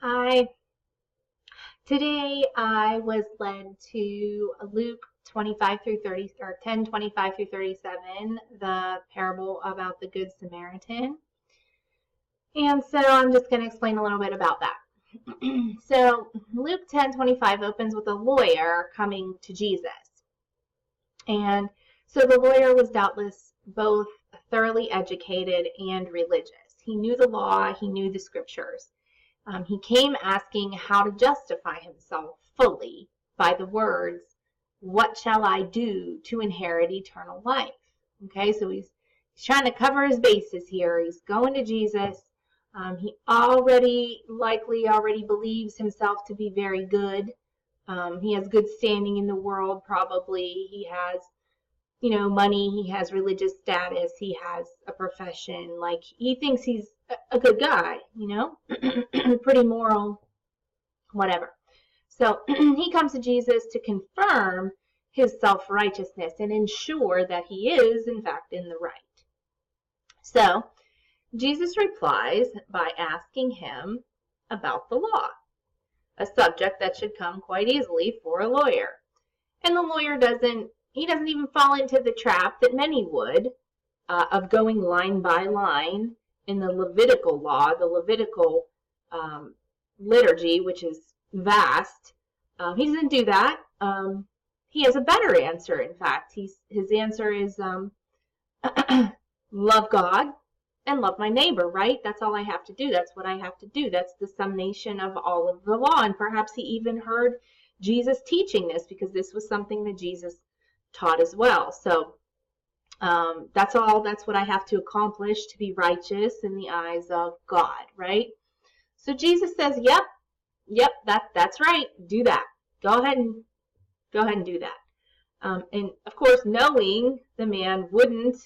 Hi. Today I was led to Luke 25 through 30 or 10:25 through 37, the parable about the Good Samaritan. And so I'm just going to explain a little bit about that. So Luke 10:25 opens with a lawyer coming to Jesus. And so the lawyer was doubtless both thoroughly educated and religious. He knew the law, he knew the scriptures. He came asking how to justify himself fully by the words, "What shall I do to inherit eternal life?" Okay, so he's trying to cover his bases here. He's going to Jesus. He likely already believes himself to be very good. He has good standing in the world, probably. He has, money. He has religious status. He has a profession. Like, he thinks he's a good guy, pretty moral, whatever. So he comes to Jesus to confirm his self-righteousness and ensure that he is, in fact, in the right. So Jesus replies by asking him about the law, a subject that should come quite easily for a lawyer. And the lawyer doesn't even fall into the trap that many would, of going line by line in the Levitical law, the Levitical liturgy, which is vast. He doesn't do that. He has a better answer, in fact. His answer is love God and love my neighbor, right? That's all I have to do. That's what I have to do. That's the summation of all of the law. And perhaps he even heard Jesus teaching this, because this was something that Jesus taught as well. So that's what I have to accomplish to be righteous in the eyes of God, right? So Jesus says, yep, that's right. Do that. Go ahead and do that. And of course, knowing the man wouldn't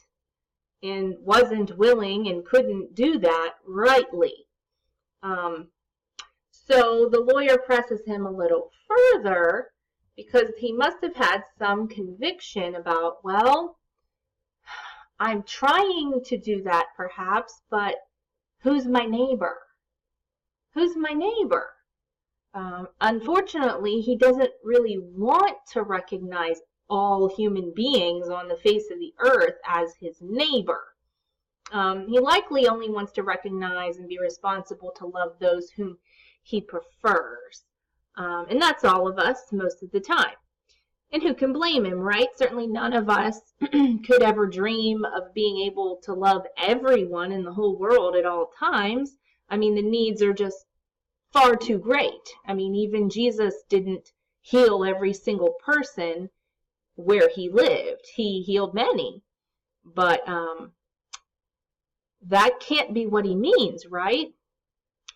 and wasn't willing and couldn't do that rightly. So the lawyer presses him a little further, because he must have had some conviction about, well, I'm trying to do that perhaps, but who's my neighbor? Who's my neighbor? Unfortunately, he doesn't really want to recognize all human beings on the face of the earth as his neighbor. He likely only wants to recognize and be responsible to love those whom he prefers. And that's all of us most of the time. And who can blame him, right? Certainly none of us could ever dream of being able to love everyone in the whole world at all times. I mean, the needs are just far too great. I mean, even Jesus didn't heal every single person where he lived. He healed many. But that can't be what he means, right?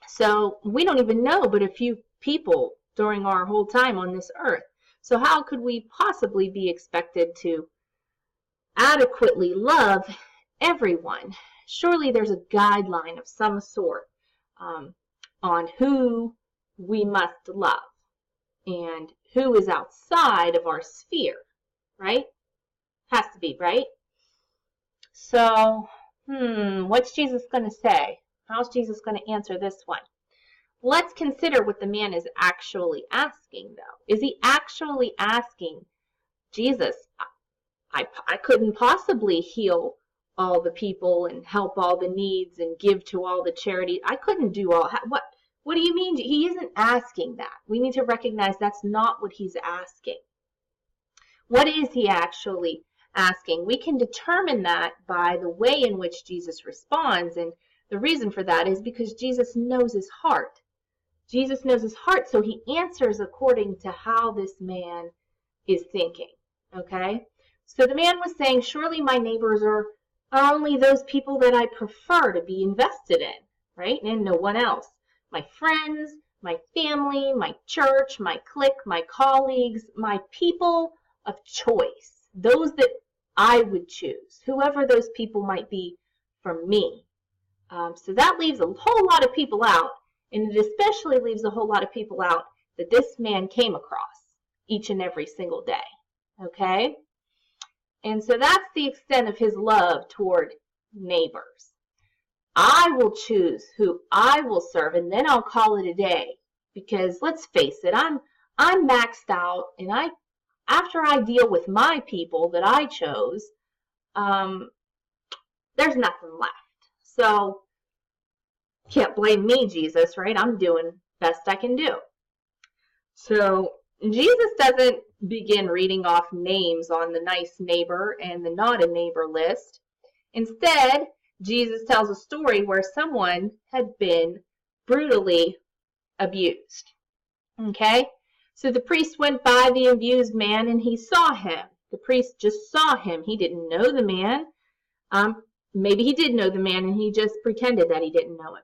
So we don't even know but a few people during our whole time on this earth. So how could we possibly be expected to adequately love everyone? Surely there's a guideline of some sort on who we must love and who is outside of our sphere, right? Has to be, right? So, what's Jesus going to say? How's Jesus going to answer this one? Let's consider what the man is actually asking, though. Is he actually asking, Jesus, I couldn't possibly heal all the people and help all the needs and give to all the charity. I couldn't do all. What do you mean? He isn't asking that. We need to recognize that's not what he's asking. What is he actually asking? We can determine that by the way in which Jesus responds, and the reason for that is because Jesus knows his heart. Jesus knows his heart, so he answers according to how this man is thinking, okay? So the man was saying, surely my neighbors are only those people that I prefer to be invested in, right? And no one else. My friends, my family, my church, my clique, my colleagues, my people of choice, those that I would choose, whoever those people might be for me. So that leaves a whole lot of people out. And it especially leaves a whole lot of people out that this man came across each and every single day, okay? And so that's the extent of his love toward neighbors. I will choose who I will serve, and then I'll call it a day. Because let's face it, I'm maxed out, and after I deal with my people that I chose, there's nothing left. So can't blame me, Jesus, right? I'm doing best I can do. So Jesus doesn't begin reading off names on the nice neighbor and the not a neighbor list. Instead, Jesus tells a story where someone had been brutally abused. Okay? So the priest went by the abused man and he saw him. The priest just saw him. He didn't know the man. Maybe he did know the man and he just pretended that he didn't know him.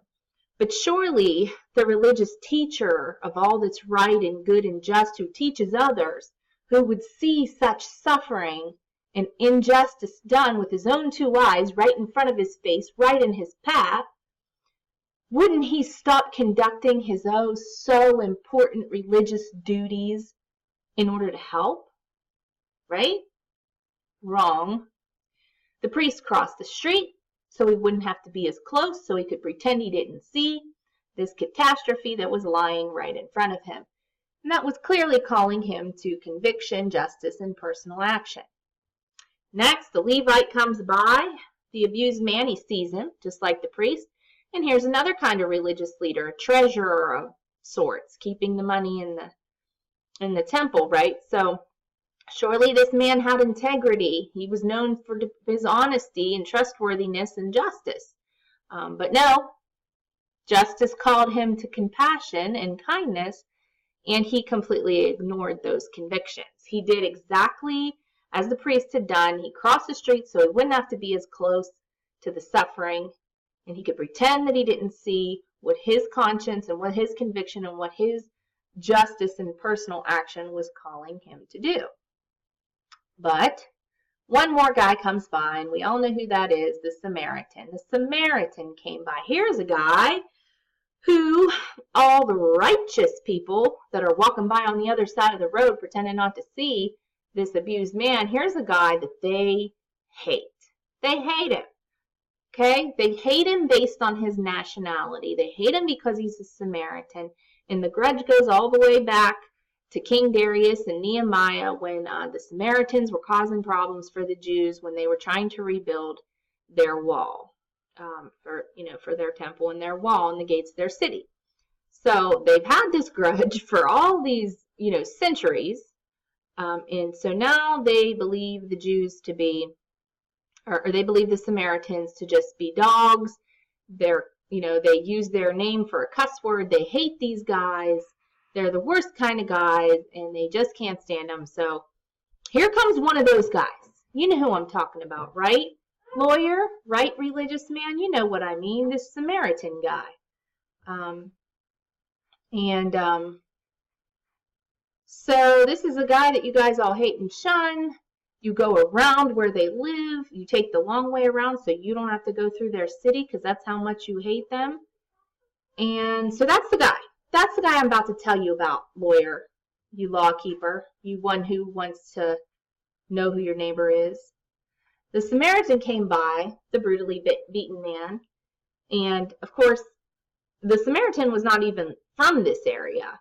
But surely the religious teacher of all that's right and good and just, who teaches others, who would see such suffering and injustice done with his own two eyes right in front of his face, right in his path, wouldn't he stop conducting his oh so important religious duties in order to help? Right? Wrong. The priest crossed the street so he wouldn't have to be as close, so he could pretend he didn't see this catastrophe that was lying right in front of him. And that was clearly calling him to conviction, justice, and personal action. Next, the Levite comes by. The abused man, he sees him, just like the priest. And here's another kind of religious leader, a treasurer of sorts, keeping the money in the temple, right? So surely this man had integrity. He was known for his honesty and trustworthiness and justice. But no, justice called him to compassion and kindness, and he completely ignored those convictions. He did exactly as the priest had done. He crossed the street so he wouldn't have to be as close to the suffering, and he could pretend that he didn't see what his conscience and what his conviction and what his justice and personal action was calling him to do. But one more guy comes by, and we all know who that is, the Samaritan. The Samaritan came by. Here's a guy who all the righteous people that are walking by on the other side of the road pretending not to see this abused man, here's a guy that they hate. They hate him. Okay? They hate him based on his nationality. They hate him because he's a Samaritan. And the grudge goes all the way back to King Darius and Nehemiah when the Samaritans were causing problems for the Jews when they were trying to rebuild their wall for their temple and their wall and the gates of their city. So they've had this grudge for all these centuries, and so now they believe the Jews to be, or they believe the Samaritans to just be dogs. They use their name for a cuss word. They hate these guys. They're the worst kind of guys, and they just can't stand them. So here comes one of those guys. You know who I'm talking about, right? Lawyer, right? Religious man. You know what I mean. This Samaritan guy. So this is a guy that you guys all hate and shun. You go around where they live. You take the long way around so you don't have to go through their city because that's how much you hate them. And so that's the guy. That's the guy I'm about to tell you about, lawyer, you lawkeeper, you one who wants to know who your neighbor is. The Samaritan came by, the brutally beaten man, and of course, the Samaritan was not even from this area.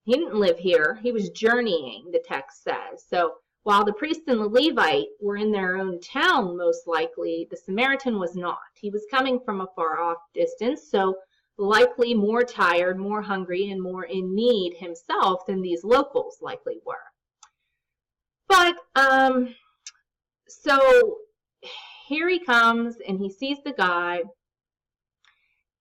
He didn't live here. He was journeying, the text says. So while the priest and the Levite were in their own town, most likely, the Samaritan was not. He was coming from a far-off distance, so likely more tired, more hungry, and more in need himself than these locals likely were. But, so here he comes, and he sees the guy,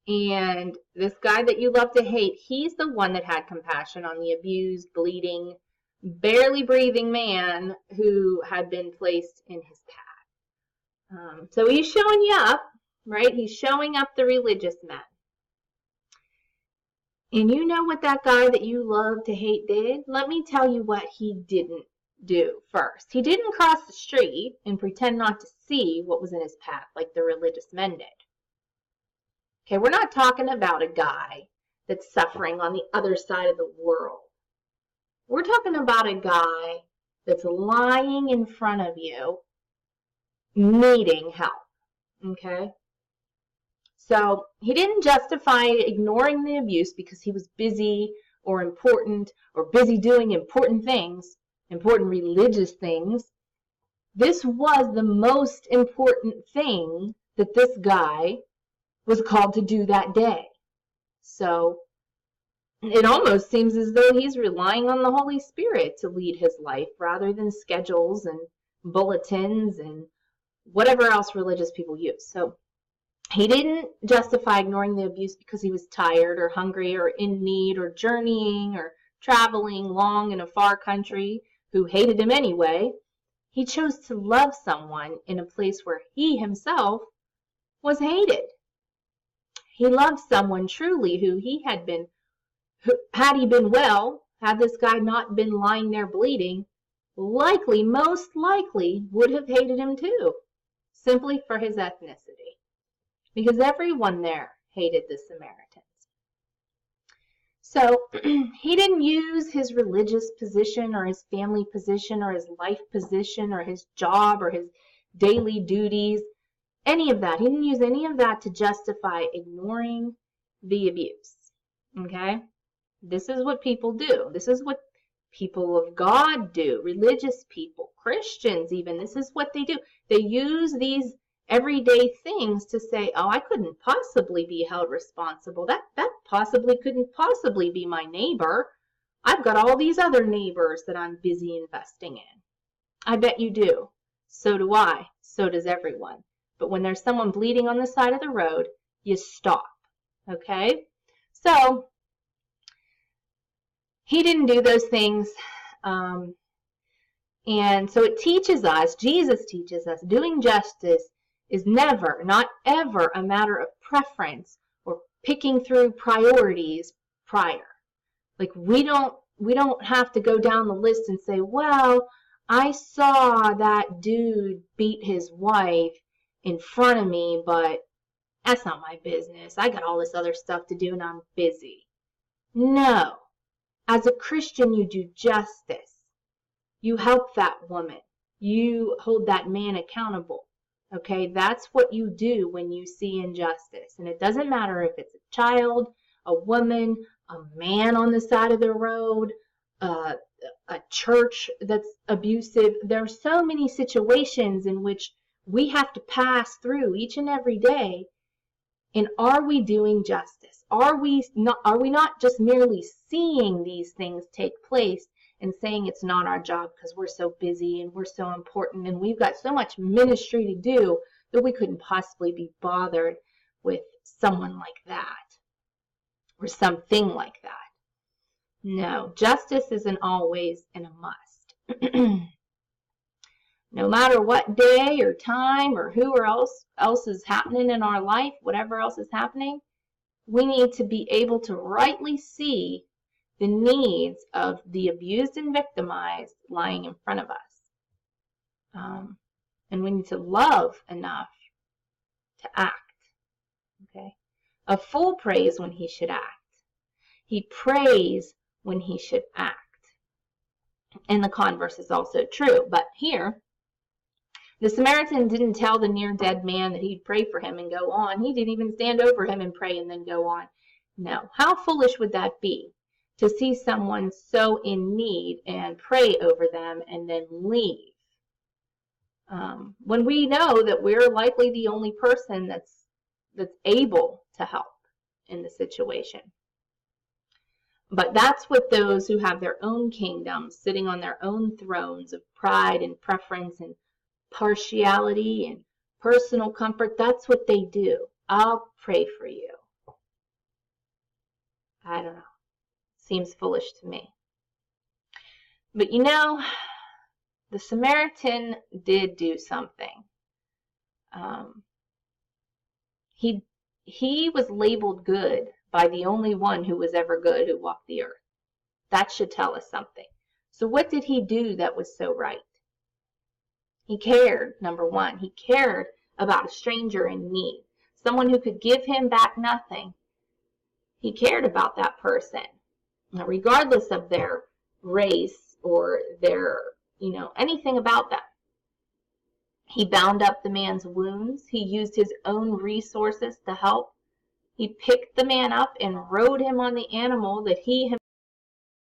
and this guy that you love to hate, he's the one that had compassion on the abused, bleeding, barely breathing man who had been placed in his path. So he's showing you up, right? He's showing up the religious men. And you know what that guy that you love to hate did? Let me tell you what he didn't do first. He didn't cross the street and pretend not to see what was in his path like the religious men did. Okay, we're not talking about a guy that's suffering on the other side of the world. We're talking about a guy that's lying in front of you, needing help. Okay? So he didn't justify ignoring the abuse because he was busy or important or busy doing important things, important religious things. This was the most important thing that this guy was called to do that day. So it almost seems as though he's relying on the Holy Spirit to lead his life rather than schedules and bulletins and whatever else religious people use. So he didn't justify ignoring the abuse because he was tired or hungry or in need or journeying or traveling long in a far country who hated him anyway. He chose to love someone in a place where he himself was hated. He loved someone truly who he had been, had he been well, had this guy not been lying there bleeding, most likely would have hated him too, simply for his ethnicity. Because everyone there hated the Samaritans. So he didn't use his religious position or his family position or his life position or his job or his daily duties, any of that. He didn't use any of that to justify ignoring the abuse. Okay? This is what people do. This is what people of God do. Religious people, Christians even. This is what they do. They use these everyday things to say, oh, I couldn't possibly be held responsible. That possibly couldn't possibly be my neighbor. I've got all these other neighbors that I'm busy investing in. I bet you do. So do I. So does everyone. But when there's someone bleeding on the side of the road, you stop. Okay? So he didn't do those things. And so it teaches us, Jesus teaches us, doing justice is never, not ever, a matter of preference or picking through priorities prior. Like we don't have to go down the list and say, well, I saw that dude beat his wife in front of me, but that's not my business. I got all this other stuff to do and I'm busy. No. As a Christian, you do justice. You help that woman. You hold that man accountable. Okay, that's what you do when you see injustice. And it doesn't matter if it's a child, a woman, a man on the side of the road, a church that's abusive. There are so many situations in which we have to pass through each and every day. And are we doing justice? Are we not just merely seeing these things take place and saying it's not our job because we're so busy and we're so important and we've got so much ministry to do that we couldn't possibly be bothered with someone like that or something like that? No, justice isn't always and a must. No matter what day or time or who or else is happening in our life, whatever else is happening, we need to be able to rightly see the needs of the abused and victimized lying in front of us. And we need to love enough to act. Okay? A fool prays when he should act. He prays when he should act. And the converse is also true. But here, the Samaritan didn't tell the near dead man that he'd pray for him and go on. He didn't even stand over him and pray and then go on. No. How foolish would that be? To see someone so in need and pray over them and then leave. When we know that we're likely the only person that's able to help in the situation. But that's what those who have their own kingdoms, sitting on their own thrones of pride and preference and partiality and personal comfort, that's what they do. I'll pray for you. I don't know. Seems foolish to me. But you know, the Samaritan did do something. He was labeled good by the only one who was ever good who walked the earth. That should tell us something. So what did he do that was so right? He cared, number one. He cared about a stranger in need. Someone who could give him back nothing. He cared about that person. Now, regardless of their race or their, anything about them. He bound up the man's wounds. He used his own resources to help. He picked the man up and rode him on the animal that he